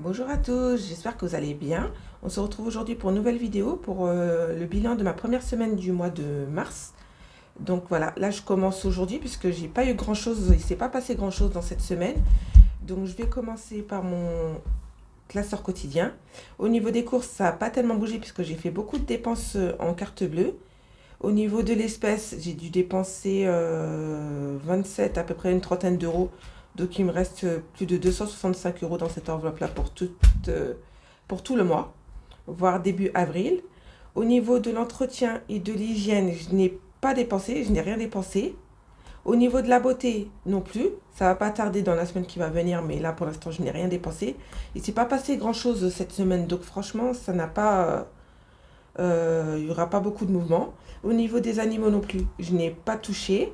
Bonjour à tous, j'espère que vous allez bien. On se retrouve aujourd'hui pour une nouvelle vidéo pour le bilan de ma première semaine du mois de mars. Donc voilà, là je commence aujourd'hui puisque j'ai pas eu grand chose, il s'est pas passé grand chose dans cette semaine. Donc je vais commencer par mon classeur quotidien. Au niveau des courses, ça n'a pas tellement bougé puisque j'ai fait beaucoup de dépenses en carte bleue. Au niveau de l'espèce, j'ai dû dépenser 27, à peu près une trentaine d'euros. Donc il me reste plus de 265 euros dans cette enveloppe-là pour tout le mois, voire début avril. Au niveau de l'entretien et de l'hygiène, je n'ai pas dépensé, je n'ai rien dépensé. Au niveau de la beauté, non plus. Ça va pas tarder dans la semaine qui va venir, mais là pour l'instant je n'ai rien dépensé. Il ne s'est pas passé grand-chose cette semaine, donc franchement ça n'a pas... il n'y aura pas beaucoup de mouvement. Au niveau des animaux non plus, je n'ai pas touché.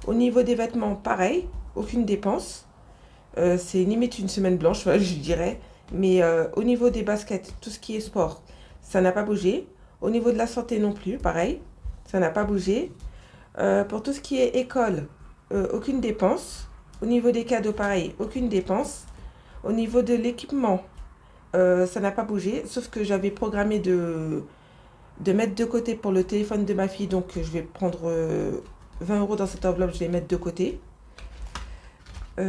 Au niveau des vêtements, pareil, aucune dépense. C'est limite une semaine blanche, je dirais. Mais au niveau des baskets, tout ce qui est sport, ça n'a pas bougé. Au niveau de la santé non plus, pareil, ça n'a pas bougé. Pour tout ce qui est école, aucune dépense. Au niveau des cadeaux, pareil, aucune dépense. Au niveau de l'équipement, ça n'a pas bougé, sauf que j'avais programmé de mettre de côté pour le téléphone de ma fille. Donc je vais prendre 20 euros dans cette enveloppe, je vais mettre de côté. Bon,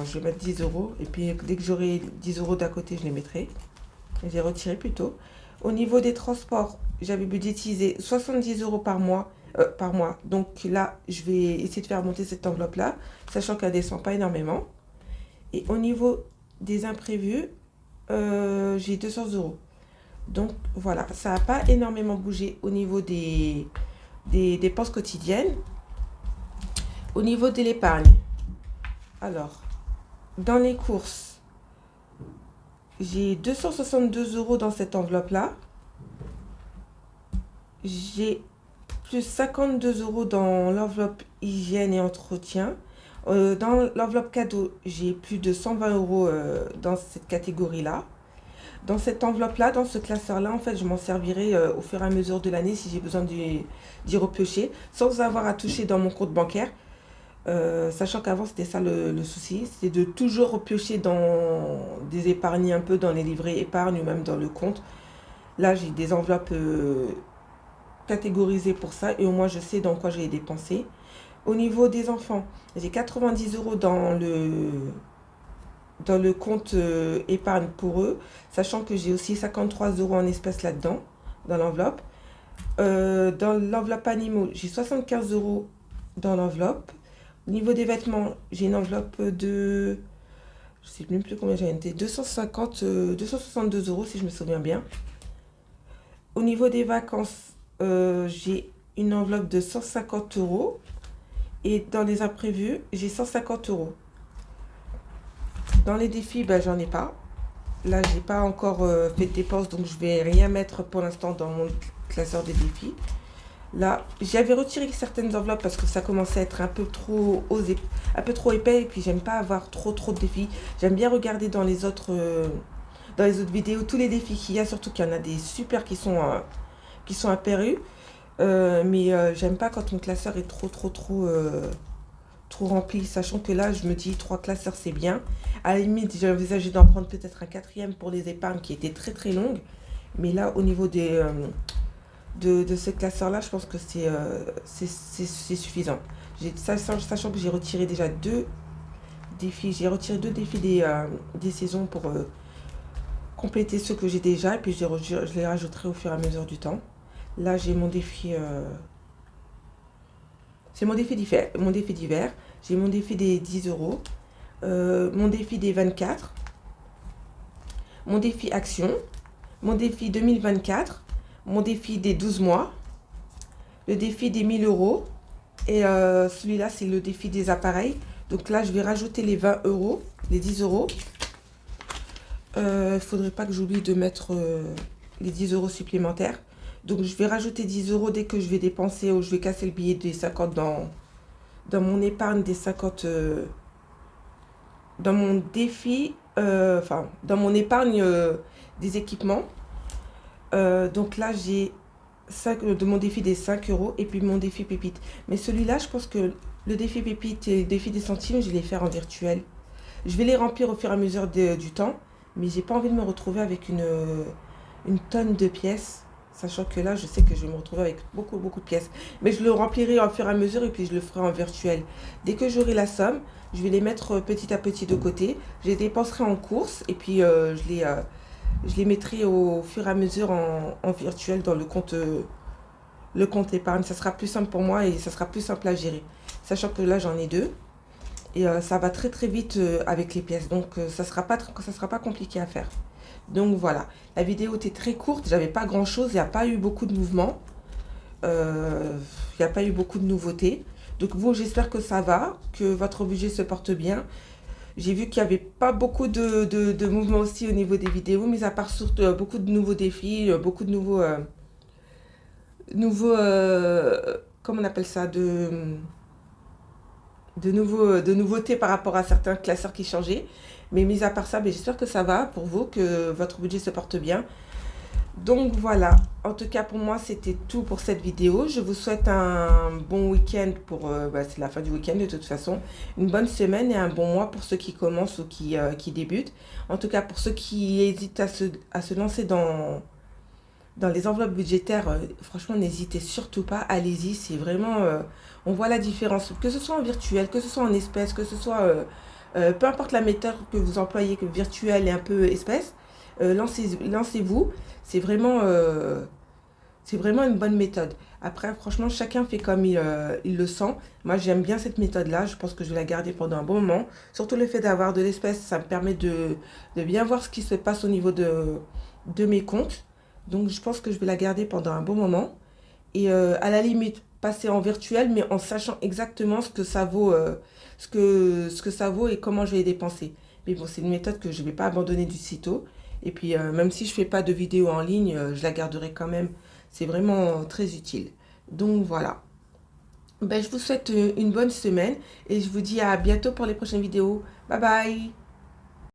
je vais mettre 10 euros. Et puis dès que j'aurai 10 euros d'à côté, je les mettrai. J'ai retiré plutôt. Au niveau des transports, j'avais budgétisé 70 euros par mois. Donc là, je vais essayer de faire monter cette enveloppe-là, sachant qu'elle ne descend pas énormément. Et au niveau des imprévus, j'ai 200 euros. Donc voilà, ça n'a pas énormément bougé au niveau des dépenses quotidiennes. Au niveau de l'épargne, alors, dans les courses, j'ai 262 euros dans cette enveloppe-là. J'ai plus 52 euros dans l'enveloppe hygiène et entretien. Dans l'enveloppe cadeau, j'ai plus de 120 euros dans cette catégorie-là. Dans cette enveloppe-là, dans ce classeur-là, en fait, je m'en servirai au fur et à mesure de l'année si j'ai besoin d'y repiocher, sans avoir à toucher dans mon compte bancaire. Sachant qu'avant, c'était ça le souci, c'est de toujours repiocher dans des épargnes un peu dans les livrets épargne ou même dans le compte. Là, j'ai des enveloppes catégorisées pour ça et au moins, je sais dans quoi j'ai dépensé. Au niveau des enfants, j'ai 90 euros dans le compte épargne pour eux, sachant que j'ai aussi 53 euros en espèces là-dedans, dans l'enveloppe. Dans l'enveloppe animaux, j'ai 75 euros dans l'enveloppe. Au niveau des vêtements, j'ai une enveloppe de... Je ne sais même plus combien j'ai été. 262 euros si je me souviens bien. Au niveau des vacances, j'ai une enveloppe de 150 euros. Et dans les imprévus, j'ai 150 euros. Dans les défis, ben, j'en ai pas. Là, j'ai pas encore fait de dépenses, donc je vais rien mettre pour l'instant dans mon classeur des défis. Là, j'avais retiré certaines enveloppes parce que ça commençait à être un peu trop épais et puis j'aime pas avoir trop de défis. J'aime bien regarder dans les autres vidéos tous les défis qu'il y a, surtout qu'il y en a des super qui sont apparus. Mais j'aime pas quand mon classeur est trop rempli, sachant que là, je me dis 3 classeurs, c'est bien. À la limite, j'ai envisagé d'en prendre peut-être un 4e pour les épargnes qui étaient très longues. Mais là, au niveau de ce classeur-là, je pense que c'est suffisant. Sachant que j'ai retiré déjà 2 défis. J'ai retiré 2 défis des saisons pour compléter ceux que j'ai déjà. Et puis je les rajouterai au fur et à mesure du temps. Là, j'ai mon défi... c'est mon défi d'hiver. J'ai mon défi des 10 euros. Mon défi des 24. Mon défi action. Mon défi 2024. Mon défi des 12 mois. Le défi des 1000 euros. Et celui-là, c'est le défi des appareils. Donc là, je vais rajouter les 20 euros. Les 10 euros. Il ne faudrait pas que j'oublie de mettre les 10 euros supplémentaires. Donc je vais rajouter 10 euros dès que je vais dépenser ou je vais casser le billet des 50 dans mon épargne des 50 dans mon défi, dans mon épargne des équipements. Donc là j'ai de mon défi des 5 euros et puis mon défi pépite. Mais celui-là, je pense que le défi pépite et le défi des centimes, je vais les faire en virtuel. Je vais les remplir au fur et à mesure du temps. mais j'ai pas envie de me retrouver avec une tonne de pièces. Sachant que là, je sais que je vais me retrouver avec beaucoup, beaucoup de pièces. Mais je le remplirai au fur et à mesure et puis je le ferai en virtuel. Dès que j'aurai la somme, je vais les mettre petit à petit de côté. Je les dépenserai en course et puis je les mettrai au fur et à mesure en virtuel dans le compte épargne. Ça sera plus simple pour moi et ça sera plus simple à gérer. Sachant que là, j'en ai deux. Et ça va très très vite avec les pièces. Donc ça sera pas compliqué à faire. Donc voilà, la vidéo était très courte, j'avais pas grand chose, il n'y a pas eu beaucoup de mouvements, il n'y a pas eu beaucoup de nouveautés. Donc vous, j'espère que ça va, que votre budget se porte bien. J'ai vu qu'il n'y avait pas beaucoup de mouvements aussi au niveau des vidéos, mais à part surtout beaucoup de nouveaux défis, beaucoup de comment on appelle ça, de nouveautés par rapport à certains classeurs qui changeaient. Mais mis à part ça, ben, j'espère que ça va pour vous, que votre budget se porte bien. Donc voilà, en tout cas pour moi c'était tout pour cette vidéo. Je vous souhaite un bon week-end pour, c'est la fin du week-end de toute façon. Une bonne semaine et un bon mois pour ceux qui commencent ou qui débutent. En tout cas pour ceux qui hésitent à se lancer dans les enveloppes budgétaires, franchement n'hésitez surtout pas, allez-y, c'est vraiment, on voit la différence, que ce soit en virtuel, que ce soit en espèces, que ce soit, peu importe la méthode que vous employez, que virtuel et un peu espèce, lancez-vous, c'est vraiment une bonne méthode. Après, franchement, chacun fait comme il le sent. Moi, j'aime bien cette méthode-là, je pense que je vais la garder pendant un bon moment. Surtout le fait d'avoir de l'espèce, ça me permet de bien voir ce qui se passe au niveau de mes comptes. Donc, je pense que je vais la garder pendant un bon moment. Et à la limite, passer en virtuel, mais en sachant exactement ce que ça vaut, ce que ça vaut et comment je vais les dépenser. Mais bon, c'est une méthode que je ne vais pas abandonner du sitôt. Et puis, même si je ne fais pas de vidéo en ligne, je la garderai quand même. C'est vraiment très utile. Donc, voilà. Ben, je vous souhaite une bonne semaine et je vous dis à bientôt pour les prochaines vidéos. Bye bye!